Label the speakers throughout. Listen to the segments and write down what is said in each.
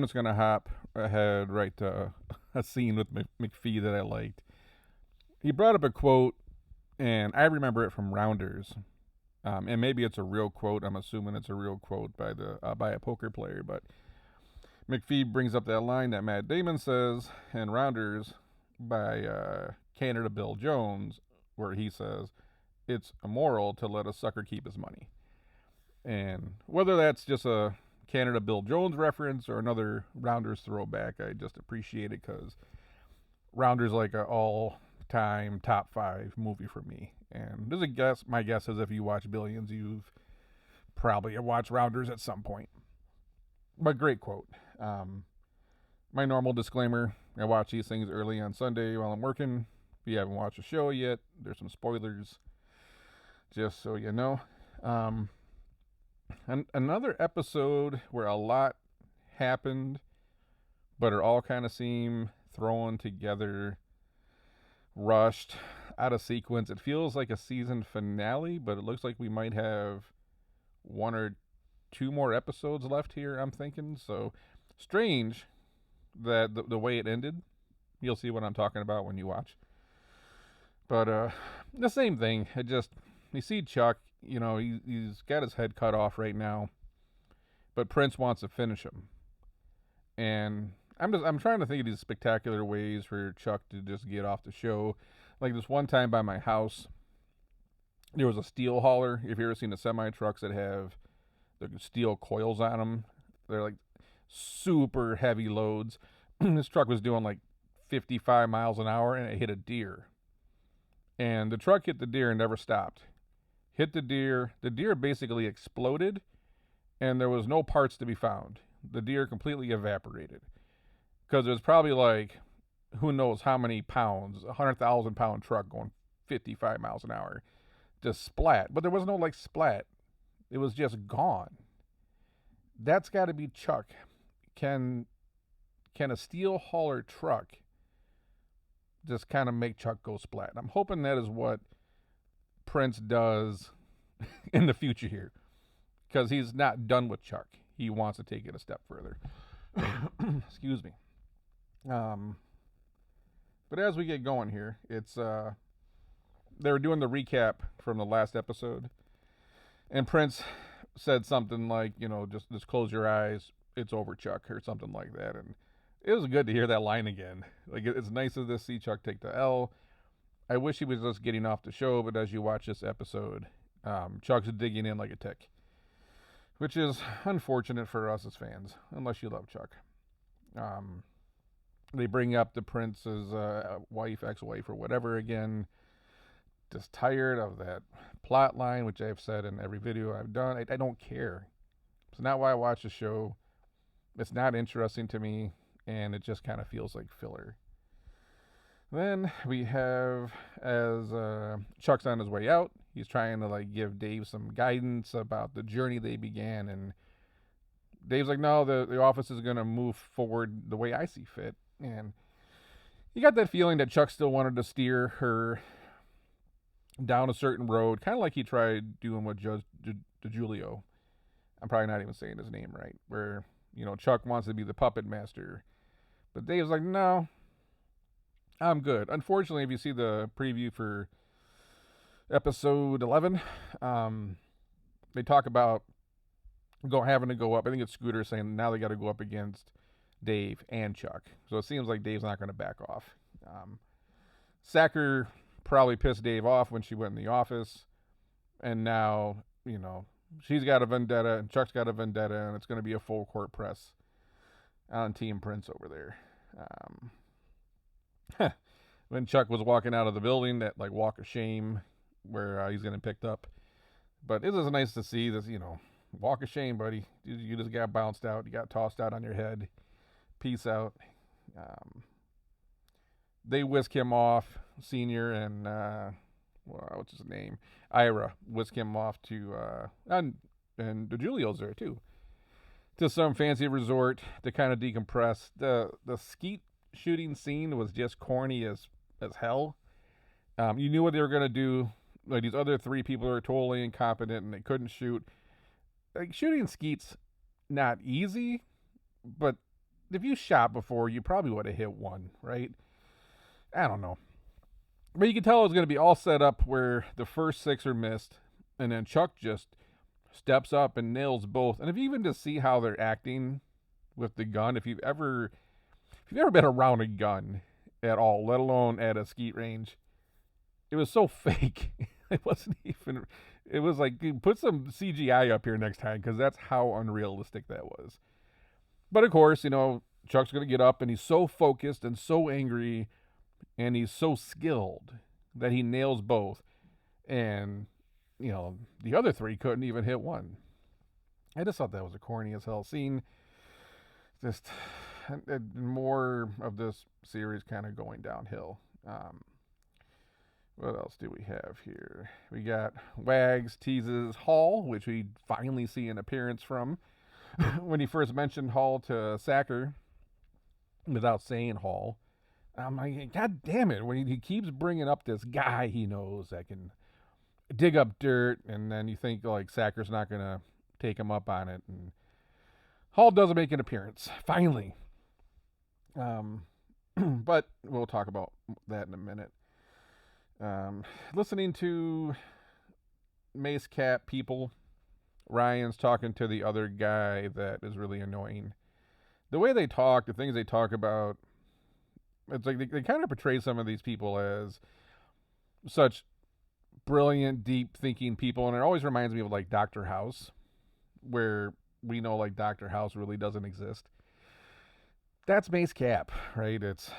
Speaker 1: I'm just gonna hop ahead right to a scene with McPhee that I liked. He brought up a quote, and I remember it from Rounders. And maybe it's a real quote. I'm assuming it's a real quote by a poker player. But McPhee brings up that line that Matt Damon says in Rounders by Canada Bill Jones, where he says it's immoral to let a sucker keep his money. And whether that's just a Canada Bill Jones reference or another Rounders throwback, I just appreciate it because Rounders like an all-time top 5 movie for me. And there's a guess. My guess is if you watch Billions, you've probably watched Rounders at some point. But great quote. Um, my normal disclaimer: I watch these things early on Sunday while I'm working. If you haven't watched the show yet, there's some spoilers, just so you know. Um, another episode where a lot happened, but it all kind of seemed thrown together, rushed, out of sequence. It feels like a season finale, but it looks like we might have one or two more episodes left here, I'm thinking. So strange that the way it ended. You'll see what I'm talking about when you watch. But the same thing. It just, you see Chuck, he's got his head cut off right now, but Prince wants to finish him. And I'm trying to think of these spectacular ways for Chuck to just get off the show. Like this one time by my house, there was a steel hauler. If you've ever seen the semi trucks that have the steel coils on them, they're like super heavy loads. This truck was doing like 55 miles an hour and it hit a deer. And the truck hit the deer and never stopped. Hit the deer. The deer basically exploded and there was no parts to be found. The deer completely evaporated. Because it was probably like, who knows how many pounds, 100,000 pound truck going 55 miles an hour. Just splat. But there was no like splat. It was just gone. That's got to be Chuck. Can a steel hauler truck just kind of make Chuck go splat? I'm hoping that is what Prince does in the future here, because he's not done with Chuck. He wants to take it a step further. Excuse me. But as we get going here, it's they were doing the recap from the last episode, and Prince said something like, just close your eyes, it's over, Chuck, or something like that. And it was good to hear that line again. Like, it's nice to see Chuck take the L. I wish he was just getting off the show, but as you watch this episode, Chuck's digging in like a tick, which is unfortunate for us as fans, unless you love Chuck. They bring up the Prince's wife, ex-wife, or whatever again. Just tired of that plot line, which I've said in every video I've done. I don't care. It's not why I watch the show. It's not interesting to me, and it just kind of feels like filler. Then we have, as Chuck's on his way out, he's trying to like give Dave some guidance about the journey they began, and Dave's like, no, the office is going to move forward the way I see fit. And you got that feeling that Chuck still wanted to steer her down a certain road, kind of like he tried doing with Judge DeJulio. I'm probably not even saying his name right, where, Chuck wants to be the puppet master. But Dave's like, no, I'm good. Unfortunately, if you see the preview for episode 11, they talk about having to go up. I think it's Scooter saying now they got to go up against Dave and Chuck. So it seems like Dave's not going to back off. Sacker probably pissed Dave off when she went in the office. And now, she's got a vendetta and Chuck's got a vendetta, and it's going to be a full court press on Team Prince over there. When Chuck was walking out of the building, that like walk of shame where he's getting picked up. But it was nice to see this, walk of shame, buddy. You just got bounced out. You got tossed out on your head. Peace out. They whisk him off, Senior and what's his name? Ira whisk him off to and DeJulio's there too, to some fancy resort to kind of decompress. The skeet shooting scene was just corny as hell. You knew what they were gonna do. Like, these other 3 people are totally incompetent and they couldn't shoot. Like, shooting skeet's not easy, but if you shot before, you probably would have hit one, right? I don't know. But you can tell it was going to be all set up where the first six are missed, and then Chuck just steps up and nails both. And if you even just see how they're acting with the gun, if you've ever been around a gun at all, let alone at a skeet range, it was so fake. It wasn't even. It was like, dude, put some CGI up here next time because that's how unrealistic that was. But of course, Chuck's gonna get up and he's so focused and so angry and he's so skilled that he nails both. And the other three couldn't even hit one. I just thought that was a corny as hell scene. Just more of this series kind of going downhill. What else do we have here? We got Wags teases Hall, which we finally see an appearance from. When he first mentioned Hall to Sacker, without saying Hall, I'm like, God damn it! When he keeps bringing up this guy he knows that can dig up dirt, and then you think like Sacker's not gonna take him up on it, and Hall does make an appearance finally. But we'll talk about that in a minute. Listening to Mace Cap people, Ryan's talking to the other guy that is really annoying. The way they talk, the things they talk about, it's like they kind of portray some of these people as such brilliant, deep thinking people, and it always reminds me of like Dr. House, where we know like Dr. House really doesn't exist. That's Mace Cap, right? It's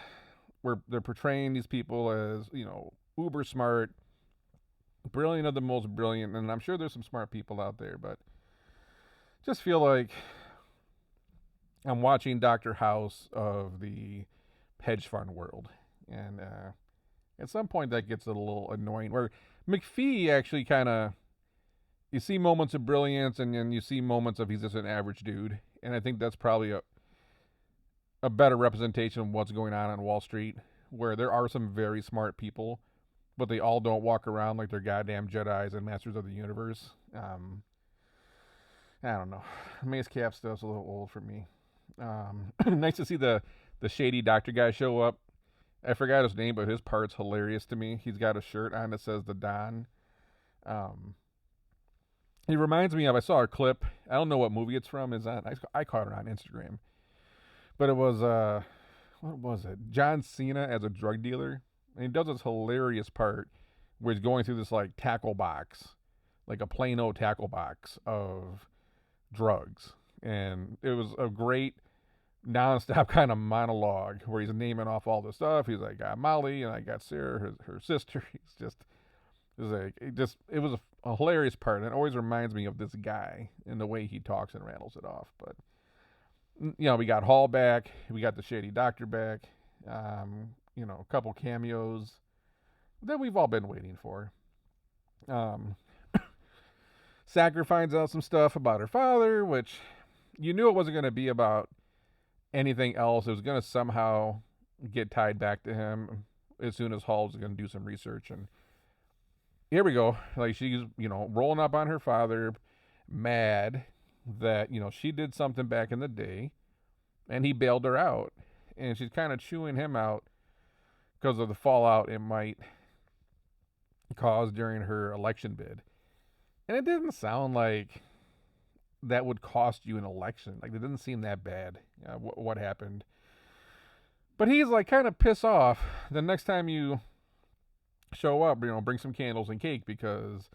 Speaker 1: where they're portraying these people as, uber smart, brilliant of the most brilliant, and I'm sure there's some smart people out there, but just feel like I'm watching Dr. House of the hedge fund world. And at some point that gets a little annoying, where McPhee actually kind of, you see moments of brilliance and then you see moments of he's just an average dude. And I think that's probably a better representation of what's going on Wall Street, where there are some very smart people, but they all don't walk around like they're goddamn Jedis and Masters of the Universe. I don't know. Mace Cap stuff's a little old for me. Nice to see the shady doctor guy show up. I forgot his name, but his part's hilarious to me. He's got a shirt on that says the Don. He reminds me of, I saw a clip. I don't know what movie it's from. I caught it on Instagram. But it was, what was it? John Cena as a drug dealer. And he does this hilarious part where he's going through this like tackle box, like a plain old tackle box of drugs. And it was a great nonstop kind of monologue where he's naming off all the stuff. He's like, I got Molly and I got Sarah, her sister. It was a hilarious part. And it always reminds me of this guy in the way he talks and rattles it off. But, we got Hall back. We got the shady doctor back. A couple cameos that we've all been waiting for. Sacker finds out some stuff about her father, which you knew it wasn't going to be about anything else. It was going to somehow get tied back to him as soon as Hall's going to do some research. And here we go. Like she's, rolling up on her father, mad that, she did something back in the day and he bailed her out. And she's kind of chewing him out because of the fallout it might cause during her election bid. And it didn't sound like that would cost you an election. Like, it didn't seem that bad, what happened. But he's like kind of pissed off the next time you show up, bring some candles and cake, because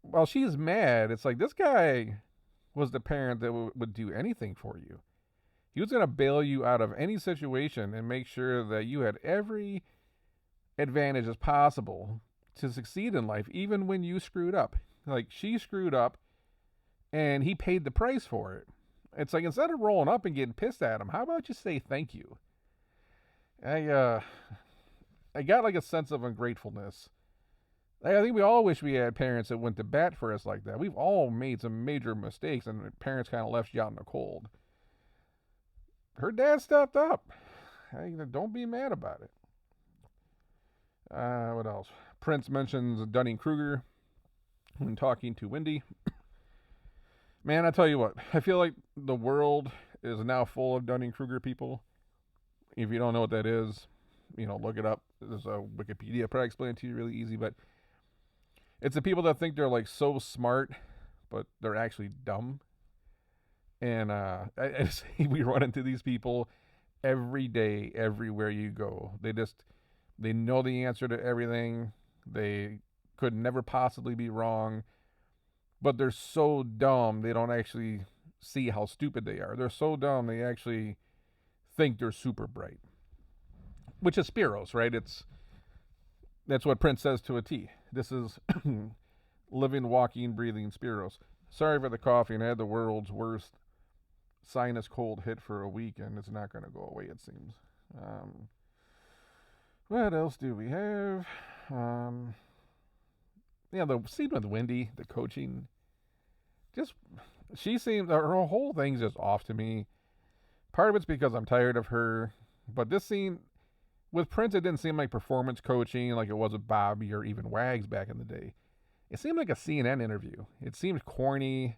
Speaker 1: while she's mad, it's like this guy was the parent that would do anything for you. He was going to bail you out of any situation and make sure that you had every advantage as possible to succeed in life, even when you screwed up. Like, she screwed up and he paid the price for it. It's like, instead of rolling up and getting pissed at him, how about you say thank you? I got like a sense of ungratefulness. I think we all wish we had parents that went to bat for us like that. We've all made some major mistakes and parents kind of left you out in the cold. Her dad stepped up. Don't be mad about it. What else? Prince mentions Dunning-Kruger when talking to Wendy. Man, I tell you what, I feel like the world is now full of Dunning-Kruger people. If you don't know what that is, look it up. There's a Wikipedia, probably explain it to you really easy, but it's the people that think they're like so smart, but they're actually dumb. And I just, we run into these people every day, everywhere you go. They know the answer to everything. They could never possibly be wrong, but they're so dumb they don't actually see how stupid they are. They're so dumb they actually think they're super bright, which is Spiros, right? That's what Prince says to a T. This is living, walking, breathing Spiros. Sorry for the coughing. I had the world's worst sinus cold hit for a week, and it's not going to go away, it seems. What else do we have? The scene with Wendy, the coaching, she seems, her whole thing's just off to me. Part of it's because I'm tired of her, but this scene with Prince, it didn't seem like performance coaching like it was with Bobby or even Wags back in the day. It seemed like a CNN interview. It seemed corny.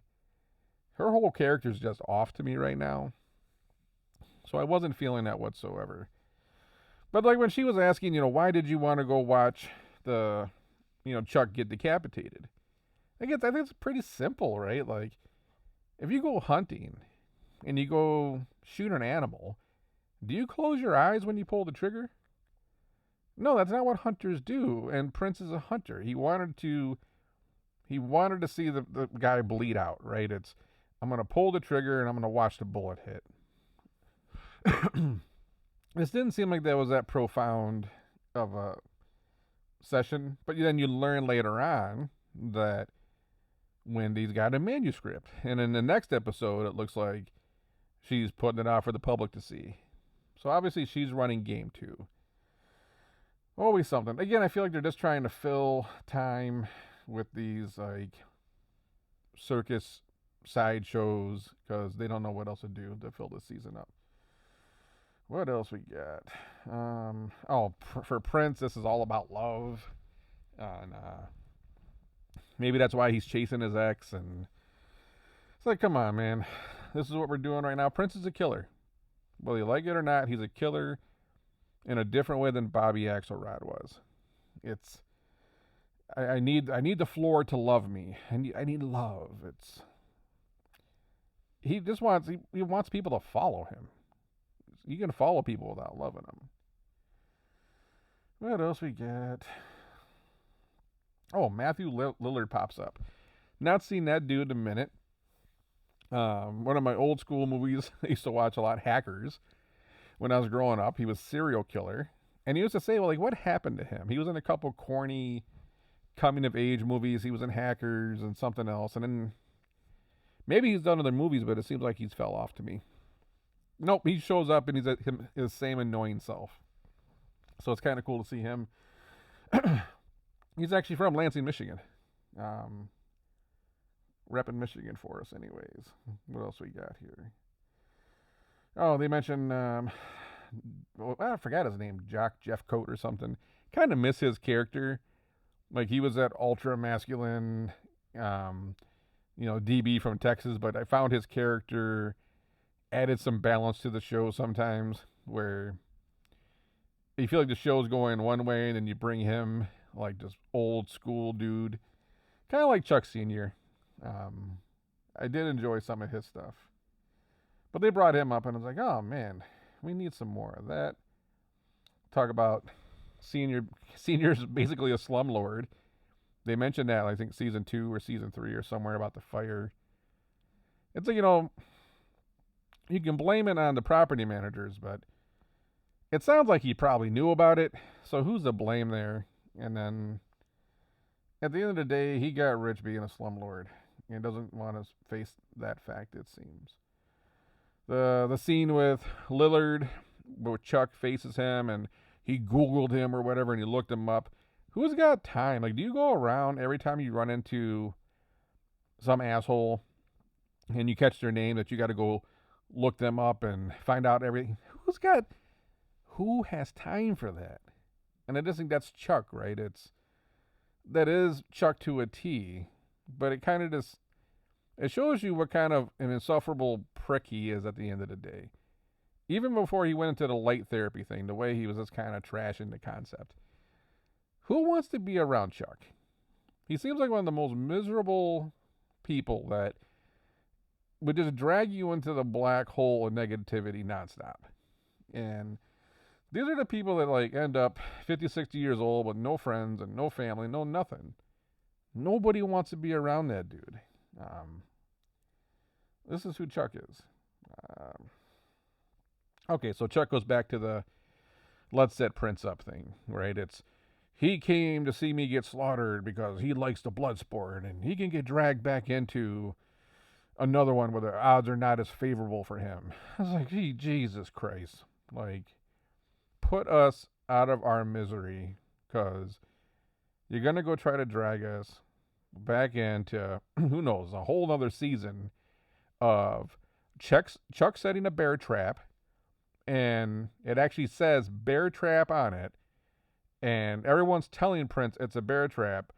Speaker 1: Her whole character's just off to me right now. So I wasn't feeling that whatsoever. But like when she was asking, why did you want to go watch the, Chuck get decapitated? I think it's pretty simple, right? Like, if you go hunting and you go shoot an animal, do you close your eyes when you pull the trigger? No, that's not what hunters do. And Prince is a hunter. He wanted to see the guy bleed out, right? I'm going to pull the trigger and I'm going to watch the bullet hit. This didn't seem like that was that profound of a session, but then you learn later on that Wendy's got a manuscript. And in the next episode, it looks like she's putting it out for the public to see. So obviously she's running game too. Always something. Again, I feel like they're just trying to fill time with these like circus side shows because they don't know what else to do to fill this season up. What else we got? For Prince, this is all about love. And maybe that's why he's chasing his ex. And it's like, come on, man. This is what we're doing right now. Prince is a killer. Whether you like it or not, he's a killer in a different way than Bobby Axelrod was. I need the floor to love me. I need love. He wants people to follow him. You can follow people without loving them. What else we got? Oh, Matthew Lillard pops up. Not seen that dude in a minute. One of my old school movies I used to watch a lot, Hackers. When I was growing up, he was serial killer. And he used to say, well, like, what happened to him? He was in a couple corny coming of age movies. He was in Hackers and something else. And then maybe he's done other movies, but it seems like he's fell off to me. Nope, he shows up and he's at his same annoying self. So it's kind of cool to see him. He's actually from Lansing, Michigan. Repping Michigan for us anyways. What else we got here? Oh, they mentioned, I forgot his name, Jeff Coat or something. Kind of miss his character. Like he was that ultra masculine, DB from Texas, but I found his character added some balance to the show sometimes where you feel like the show's going one way and then you bring him like this old school dude, kind of like Chuck Sr. I did enjoy some of his stuff, but they brought him up and I was like, oh man, we need some more of that. Talk about Senior's basically a slumlord. They mentioned that I think season 2 or season 3 or somewhere about the fire. It's like, you can blame it on the property managers, but it sounds like he probably knew about it. So who's to blame there? And then at the end of the day, he got rich being a slumlord and doesn't want to face that fact, it seems. The scene with Lillard, where Chuck faces him and he Googled him or whatever and he looked him up. Who's got time? Like, do you go around every time you run into some asshole and you catch their name that you got to go look them up and find out everything? Who has time for that? And I just think that's Chuck, right? That is Chuck to a T, but it kind of just, It shows you what kind of an insufferable prick he is at the end of the day. Even before he went into the light therapy thing, the way he was just kind of trashing the concept. Who wants to be around Chuck? He seems like one of the most miserable people that would just drag you into the black hole of negativity nonstop. And these are the people that like end up 50, 60 years old with no friends and no family, no nothing. Nobody wants to be around that dude. This is who Chuck is. Um, okay, so Chuck goes back to the let's set Prince up thing, right? It's he came to see me get slaughtered because he likes the blood sport and he can get dragged back into another one where the odds are not as favorable for him. I was like, gee, Jesus Christ. Like, put us out of our misery because you're going to go try to drag us back into, who knows, a whole other season of Chuck setting a bear trap, and it actually says bear trap on it, and everyone's telling Prince it's a bear trap,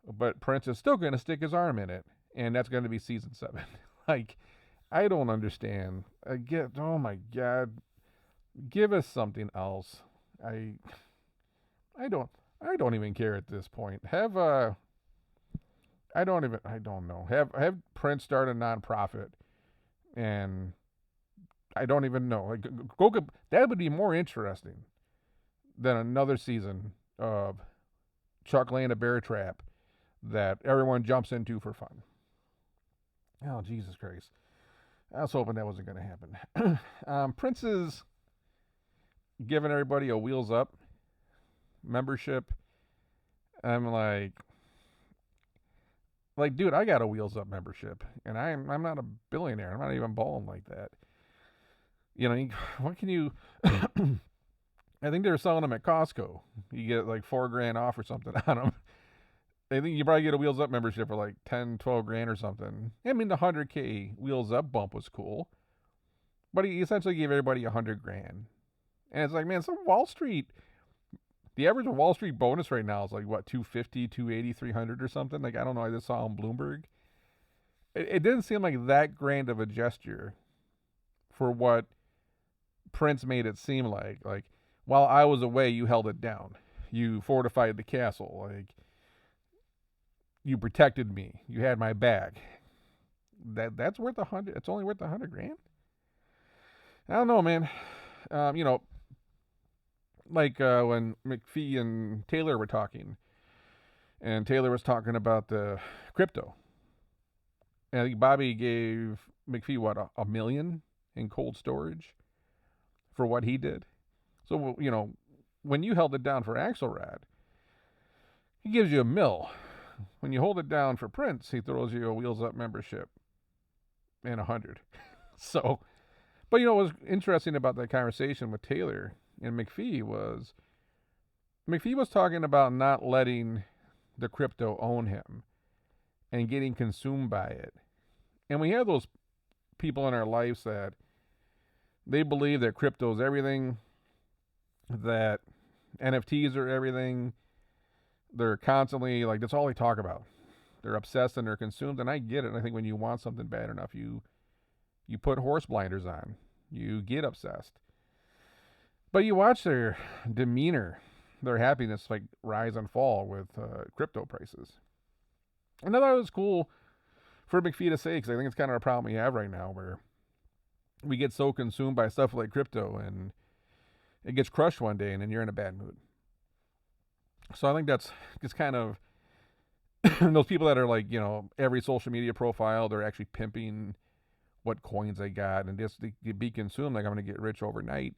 Speaker 1: but Prince is still going to stick his arm in it, and that's going to be season 7. Like, I don't understand. Oh my God, give us something else. I don't even care at this point. I don't know. Have Prince start a nonprofit, and I don't even know. Like, that would be more interesting than another season of Chuck laying a bear trap that everyone jumps into for fun. Oh, Jesus Christ. I was hoping that wasn't going to happen. Prince is giving everybody a Wheels Up membership. I'm like, dude, I got a Wheels Up membership, and I'm not a billionaire. I'm not even balling like that. You know, what can you? I think they were selling them at Costco. You get like $4,000 off or something on them. I think you probably get a Wheels Up membership for like 10, 12 grand or something. I mean, the 100K Wheels Up bump was cool, but he essentially gave everybody $100,000. And it's like, man, the average Wall Street bonus right now is like what, 250, 280, 300 or something. Like, I don't know. I just saw on Bloomberg. It didn't seem like that grand of a gesture for what Prince made it seem like. Like, while I was away, you held it down. You fortified the castle. Like, you protected me. You had my back. That's worth 100. It's only worth $100,000. I don't know, man. You know, like when McPhee and Taylor were talking, and Taylor was talking about the crypto. And I think Bobby gave McPhee what, $1 million in cold storage for what he did. So, you know, when you held it down for Axelrod, he gives you $1 million. When you hold it down for Prince, he throws you a Wheels Up membership and 100. So, but you know what was interesting about that conversation with Taylor and McPhee was talking about not letting the crypto own him and getting consumed by it. And we have those people in our lives that they believe that crypto is everything, that NFTs are everything. They're constantly like, that's all they talk about. They're obsessed and they're consumed, and I get it. And I think when you want something bad enough, you put horse blinders on. You get obsessed. But you watch their demeanor, their happiness like rise and fall with crypto prices. And I thought it was cool for McPhee to say, because I think it's kind of a problem we have right now where we get so consumed by stuff like crypto and it gets crushed one day and then you're in a bad mood. So I think that's kind of those people that are like, you know, every social media profile, they're actually pimping what coins they got and just to be consumed like I'm going to get rich overnight.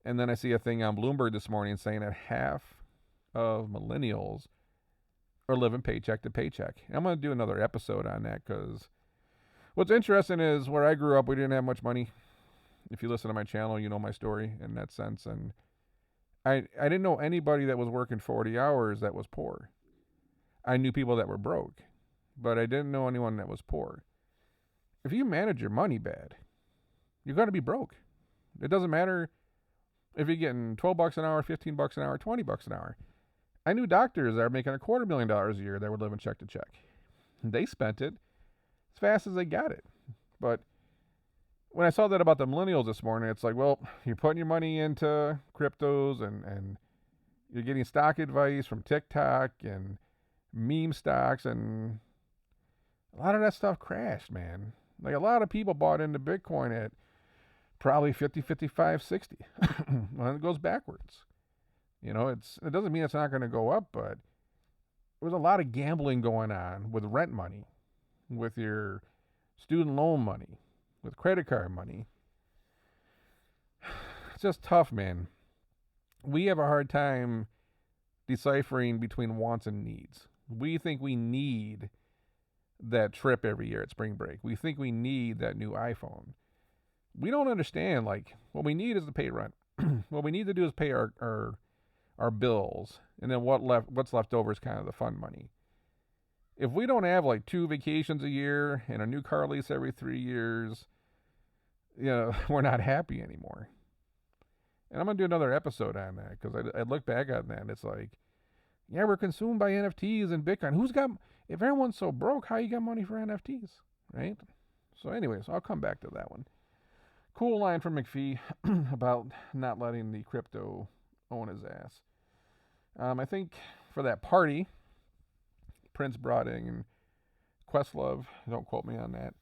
Speaker 1: And then I see a thing on Bloomberg this morning saying that half of millennials are living paycheck to paycheck. I'm going to do another episode on that because what's interesting is where I grew up, we didn't have much money. If you listen to my channel, you know my story in that sense. And I didn't know anybody that was working 40 hours that was poor. I knew people that were broke, but I didn't know anyone that was poor. If you manage your money bad, you're going to be broke. It doesn't matter if you're getting $12 an hour, $15 an hour, $20 an hour. I knew doctors that were making $250,000 a year that were living check to check. They spent it as fast as they got it. But when I saw that about the millennials this morning, it's like, well, you're putting your money into cryptos and you're getting stock advice from TikTok and meme stocks, and a lot of that stuff crashed, man. Like a lot of people bought into Bitcoin at probably 50, 55, 60 when it goes backwards. You know, it doesn't mean it's not going to go up, but there was a lot of gambling going on with rent money, with your student loan money, with credit card money. It's just tough, man. We have a hard time deciphering between wants and needs. We think we need that trip every year at spring break. We think we need that new iPhone. We don't understand, like, what we need is to pay rent. What we need to do is pay our bills, and then what's left over is kind of the fun money. If we don't have like 2 vacations a year and a new car lease every 3 years, we're not happy anymore. And I'm going to do another episode on that because I look back on that and it's like, yeah, we're consumed by NFTs and Bitcoin. If everyone's so broke, how you got money for NFTs, right? So anyways, I'll come back to that one. Cool line from McPhee about not letting the crypto own his ass. I think for that party, Prince brought in Questlove. Don't quote me on that.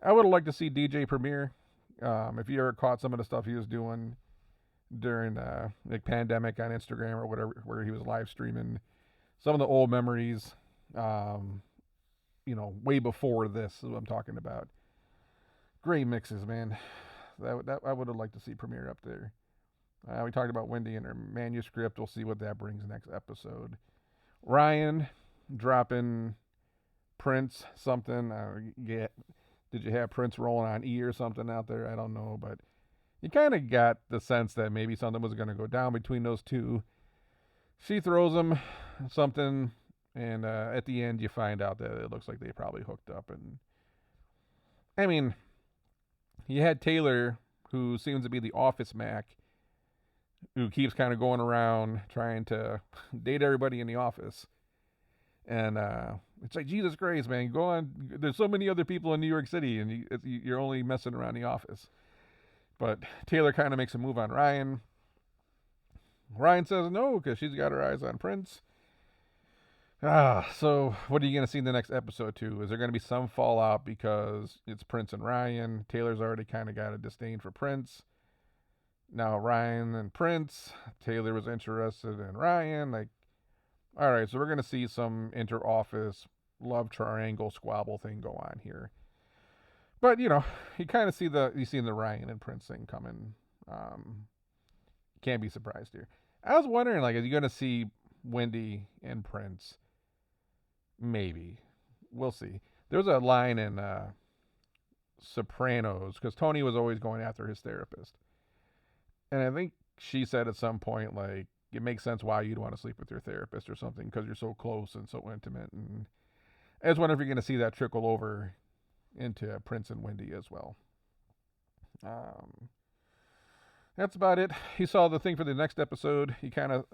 Speaker 1: I would have liked to see DJ Premier. If you ever caught some of the stuff he was doing during the pandemic on Instagram or whatever, where he was live streaming some of the old memories, way before this is what I'm talking about. Great mixes, man. That I would have liked to see Premiere up there. We talked about Wendy and her manuscript. We'll see what that brings next episode. Rian dropping Prince something. Did you have Prince rolling on E or something out there? I don't know, but you kind of got the sense that maybe something was going to go down between those two. She throws him something, and at the end you find out that it looks like they probably hooked up. And I mean, you had Taylor, who seems to be the office Mac, who keeps kind of going around trying to date everybody in the office. And it's like, Jesus Christ, man, go on. There's so many other people in New York City, and you're only messing around the office. But Taylor kind of makes a move on Rian. Rian says no, because she's got her eyes on Prince. So what are you going to see in the next episode, too? Is there going to be some fallout because it's Prince and Rian? Taylor's already kind of got a disdain for Prince. Now Rian and Prince. Taylor was interested in Rian. Like, all right, so we're going to see some inter-office love triangle squabble thing go on here. But, you kind of see the Rian and Prince thing coming. Can't be surprised here. I was wondering, like, are you going to see Wendy and Prince? Maybe. We'll see. There's a line in Sopranos, because Tony was always going after his therapist. And I think she said at some point, like, it makes sense why you'd want to sleep with your therapist or something, because you're so close and so intimate. And I just wonder if you're going to see that trickle over into Prince and Wendy as well. That's about it. He saw the thing for the next episode. He kind of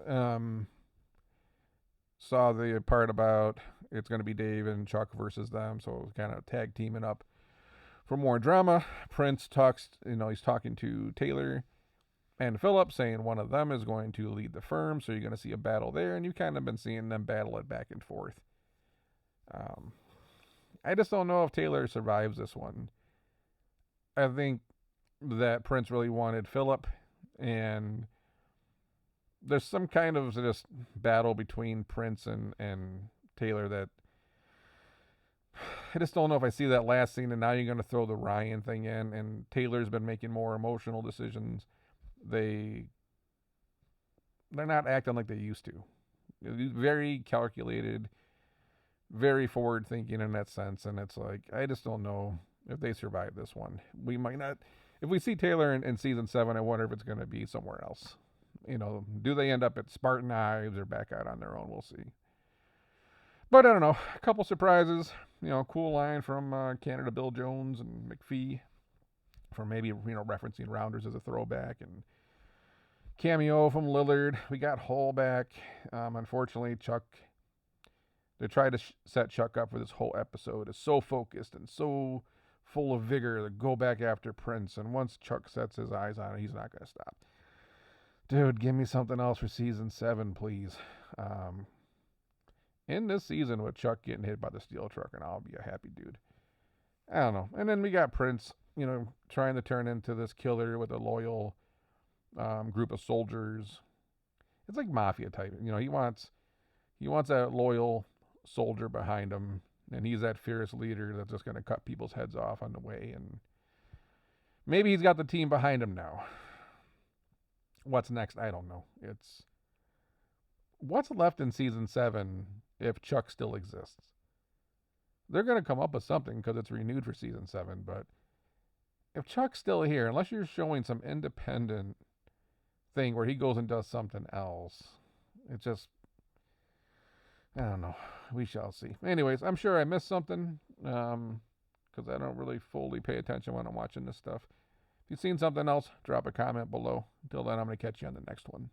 Speaker 1: saw the part about it's going to be Dave and Chuck versus them, so kind of tag teaming up for more drama. Prince talks, he's talking to Taylor and Philip, saying one of them is going to lead the firm, so you're going to see a battle there, and you've kind of been seeing them battle it back and forth. I just don't know if Taylor survives this one. I think that Prince really wanted Philip, and there's some kind of just battle between Prince and Taylor that I just don't know if I see that last scene, and now you're going to throw the Rian thing in, and Taylor's been making more emotional decisions. They're not acting like they used to. Very calculated, very forward thinking in that sense, and it's like, I just don't know if they survive this one. We might not. If we see Taylor in season 7, I wonder if it's going to be somewhere else. Do they end up at Spartan Ives or back out on their own? We'll see. But I don't know. A couple surprises. Cool line from Canada Bill Jones and McPhee for maybe, referencing Rounders as a throwback, and cameo from Lillard. We got Hall back. Unfortunately, Chuck They try to set Chuck up for this whole episode. Is so focused and so full of vigor to go back after Prince. And once Chuck sets his eyes on it, he's not going to stop. Dude, give me something else for season 7, please. In this season with Chuck getting hit by the steel truck, and I'll be a happy dude. I don't know. And then we got Prince, trying to turn into this killer with a loyal group of soldiers. It's like mafia type. He wants that loyal soldier behind him, and he's that fierce leader that's just going to cut people's heads off on the way. And maybe he's got the team behind him now. What's next? I don't know. It's what's left in season 7 if Chuck still exists. They're going to come up with something because it's renewed for season 7, but if Chuck's still here, unless you're showing some independent thing where he goes and does something else, it just, I don't know. We shall see. Anyways, I'm sure I missed something because I don't really fully pay attention when I'm watching this stuff. If you've seen something else, drop a comment below. Until then, I'm going to catch you on the next one.